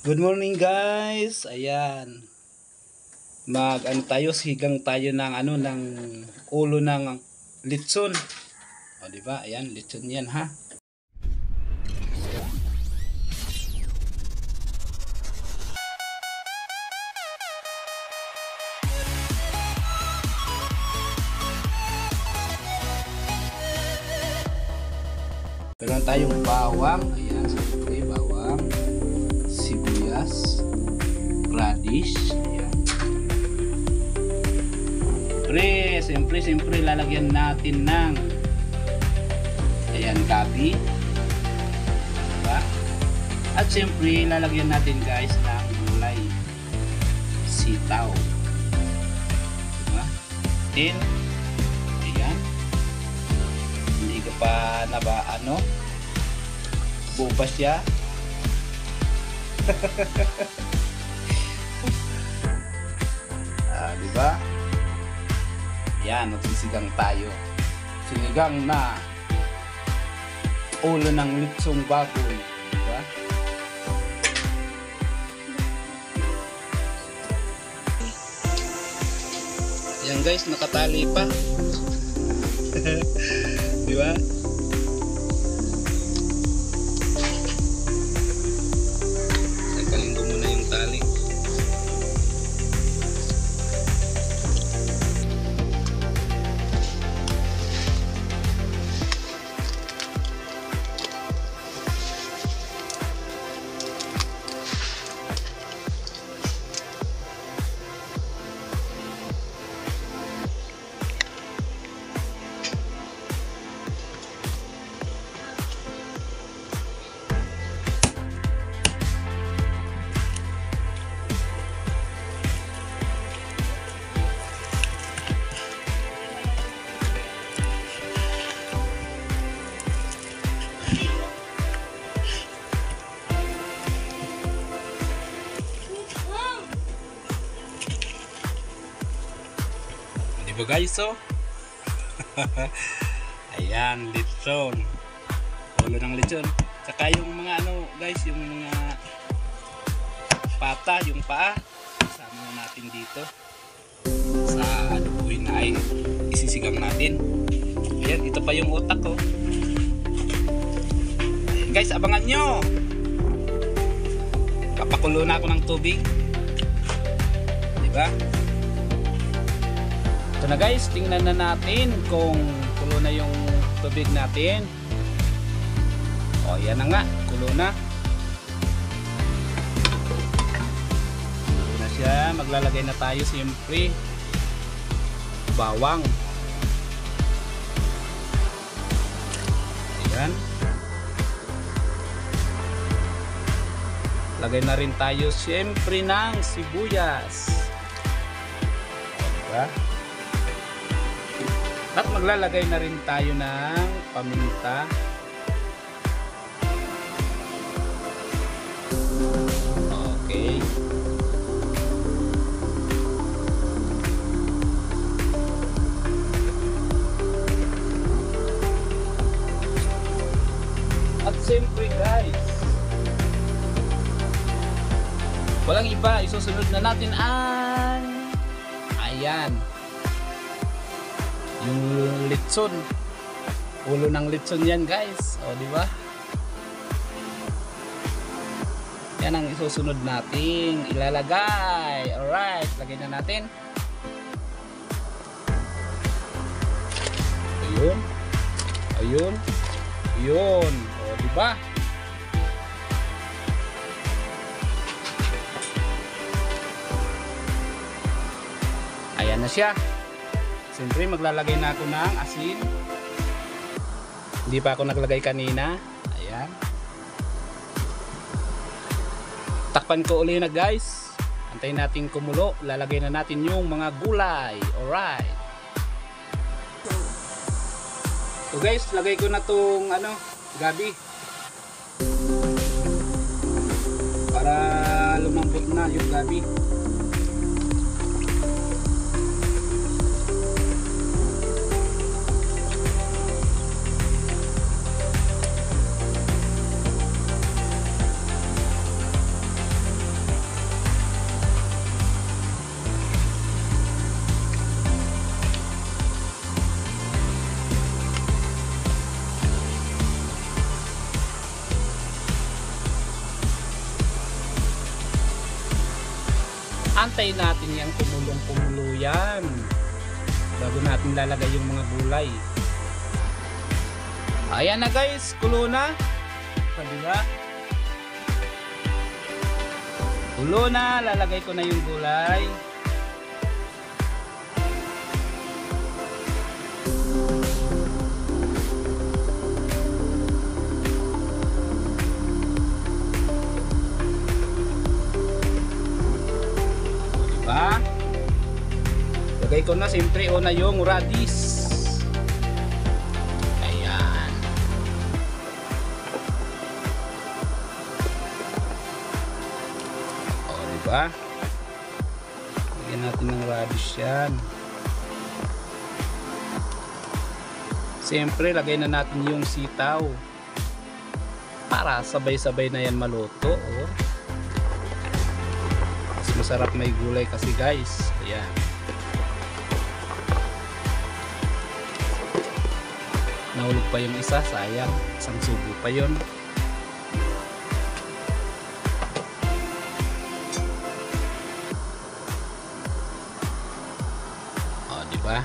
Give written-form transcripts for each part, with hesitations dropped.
Good morning guys. Ayan. Mag-ano tayo, sigang tayo ng ng ulo ng litson. O di ba? Ayan, litson 'yan ha. Meron tayong bawang, ayan, siyempre bawang, sibuyas, radish, ayan. Siyempre lalagyan natin ng ayan, gabi. Diba? At siyempre lalagyan natin guys ng gulay, sitaw. Diba? Then hindi ka pa bukas siya. Diba? Yan, nagsisigang tayo. Sinigang na ulo ng litsong baboy. Diba? Yan guys, nakatali pa. Diba? Tanggalin ko muna yung tali. Diba guys, so ayan, litson, ulo ng litson, saka yung mga guys, yung mga pata, yung paa, kasama natin dito sa adobuhin na ay isisigang natin. Ayan, ito pa yung utak ko. Ayan guys, abangan nyo, papakulo na ako ng tubig, diba? Ito na guys, tingnan na natin kung kulo na yung tubig natin. O yan na nga, kulo na. Kulo na siya, maglalagay na tayo siyempre bawang. Ayan. Lagay na rin tayo siyempre ng sibuyas. Diba? At maglalagay na rin tayo ng paminta. Okay. At siyempre guys, walang iba, isusunod na natin ay ayan, yung litson, ulo ng litson yan guys. O diba? Yan ang isusunod nating ilalagay. Alright, lagay na natin. Ayun. Ayun. Ayun. O diba? Ayan na siya. Siyempre maglalagay na ako ng asin. Hindi pa ako naglagay kanina. Ayan. Takpan ko ulit na guys. Antayin natin kumulo. Lalagay na natin yung mga gulay. Alright. So guys, lagay ko na tong gabi. Para lumambot na yung gabi. Antayin natin yung kumulong-kumulo yan bago natin lalagay yung mga gulay. Ayan na guys, kulo na. Diba? Kulo na, lalagay ko na yung gulay. Diba? Lagay ko na siyempre una yung radish. Ayan. O diba? Lagyan natin ng radish yan. Siyempre lagay na natin yung sitaw. Para sabay-sabay na yan maluto. Oh. Mas masarap may gulay kasi guys. Ayan. Nahulog pa yung isa, sayang. Isang subo pa yun. O, diba?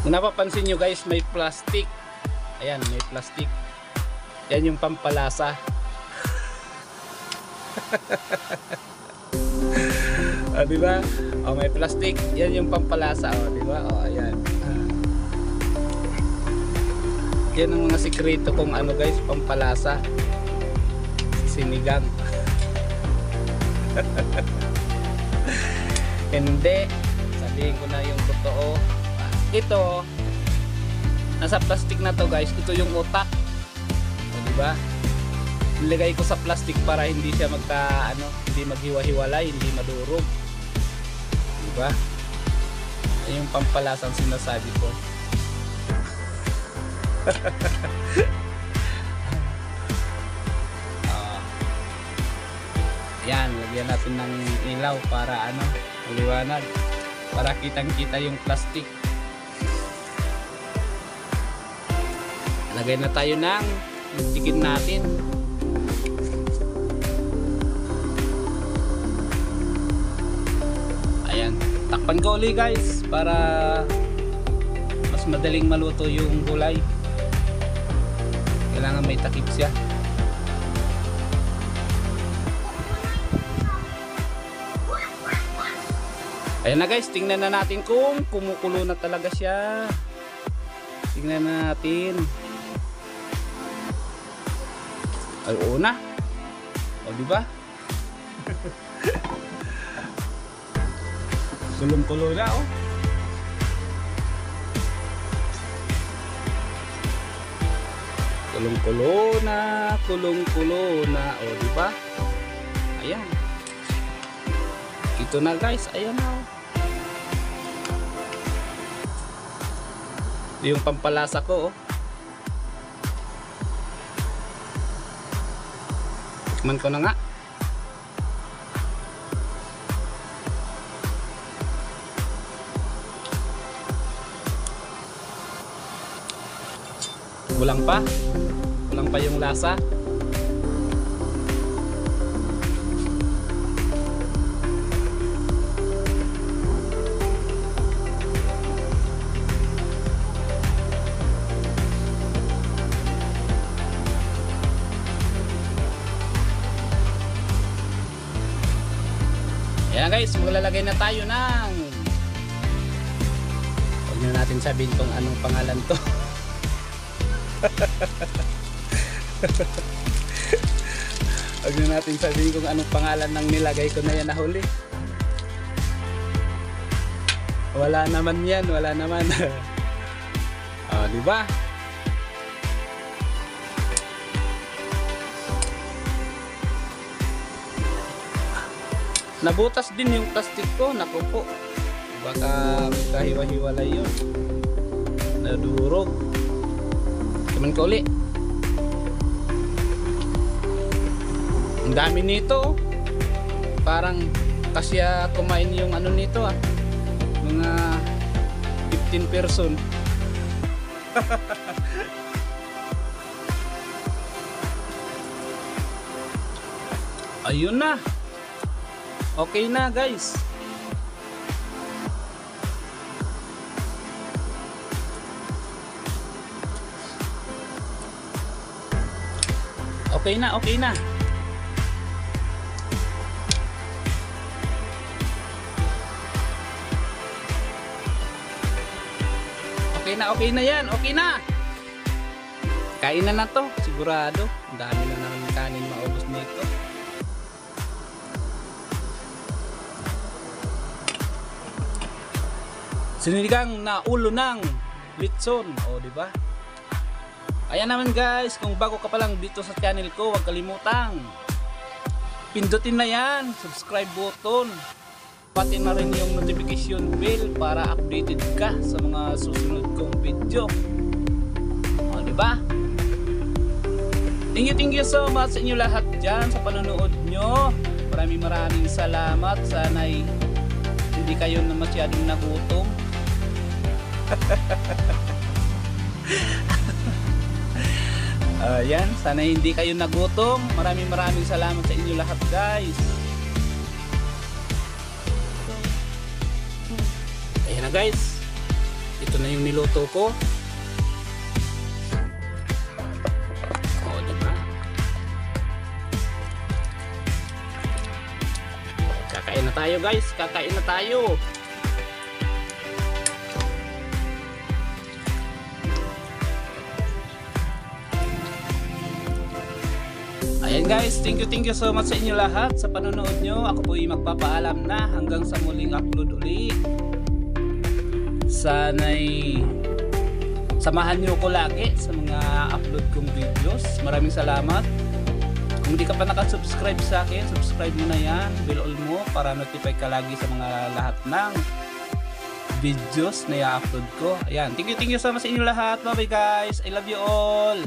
Kung napapansin nyo guys, may plastic. Ayan, may plastic. Yan yung pampalasa. O, diba? O, may plastic. Yan yung pampalasa. O, diba? O, ayan. Yan ang mga sikreto kung ano guys, pampalasa. Sinigang. Hindi. Sabihin ko na yung totoo. Ito, nasa plastic na to guys. Ito yung utak. O, diba? Nilagay ko sa plastic para hindi siya hindi maghiwa-hiwalay, hindi madurog. Diba? Yung pampalasang sinasabi ko. Yan, lagyan natin ng ilaw para maliwanag. Para kitang-kita yung plastic. Lagay na tayo ng chicken natin. Ayan, takpan ko ulit guys para mas madaling maluto yung gulay. Kailangan may takip siya. Ayan na guys, tingnan na natin kung kumukulo na talaga siya. Tingnan na natin. Ay, oo na. O, diba? Kulong-kulo na, oh. Kulong-kulo na, kulong-kulo na. O, diba? Ayan. Ito na guys, ayan na, oh. Yung pampalasa ko, oh. Tikman ko na nga. Kulang pa. Kulang pa yung lasa. Ayan guys, maglalagay na tayo ng, huwag na natin sabihin kung anong pangalan to. Huwag na natin sabihin kung anong pangalan ng nilagay ko na yan na huli. Wala naman yan, wala naman. O, diba? Nabutas din yung plastic ko, naku po. Baka magkahiwa-hiwalay yun. Nadurog. Kuman ko uli. Ang dami nito. Parang kasya kumain yung nito mga 15 person. Ayun na. Okay na guys. Okay na, okay na. Okay na yan, okay na. Kain na to, sigurado. Ang dami na naman kanin maubos nito. Sinigang na ulo ng litson, o di ba? Ayan naman guys, kung bago ka pa lang dito sa channel ko, huwag kalimutang pindutin na yan, subscribe button, pati na rin yung notification bell para updated ka sa mga susunod kong video. O diba? Thank you so much sa inyo lahat dyan sa panonood nyo. Maraming salamat. Sana'y hindi kayo na masyadong nagutom. Ayan, sana hindi kayo nagutom. Maraming salamat sa inyo lahat guys. Ayan na guys, ito na yung niluto ko. O diba? Kakain na tayo guys, kakain na tayo. Ayan guys, thank you so much sa inyo lahat sa panonood nyo. Ako po yung magpapaalam na hanggang sa muling upload ulit. Sana'y samahan nyo ko lagi sa mga upload kong videos. Maraming salamat. Kung hindi ka pa nakasubscribe sa akin, subscribe mo na yan, bell all mo para notify ka lagi sa mga lahat ng videos na i-upload ko. Ayan, thank you so much sa inyo lahat. Bye bye guys, I love you all.